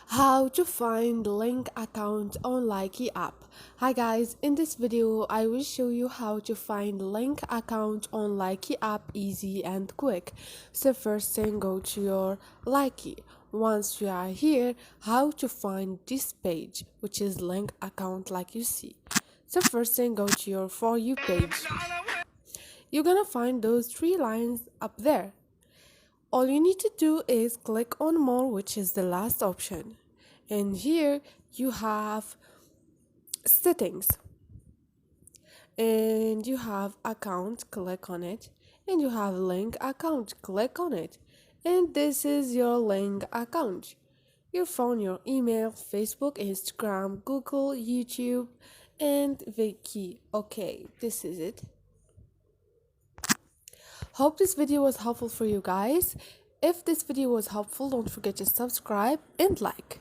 How to find link account on Likee app. Hi guys, in this video I will show you how to find link account on Likee app easy and quick. So first thing, go to your Likee. Once you are here, how to find this page, which is link account like you see. So first thing, go to your For You page. You're gonna find those three lines up there. All you need to do is click on more, which is the last option. And here you have settings and you have account, click on it, and you have link account, click on it. And this is your link account. Your phone, your email, Facebook, Instagram, Google, YouTube, and Vidiq. Okay, this is it. Hope this video was helpful for you guys. If this video was helpful, don't forget to subscribe and like.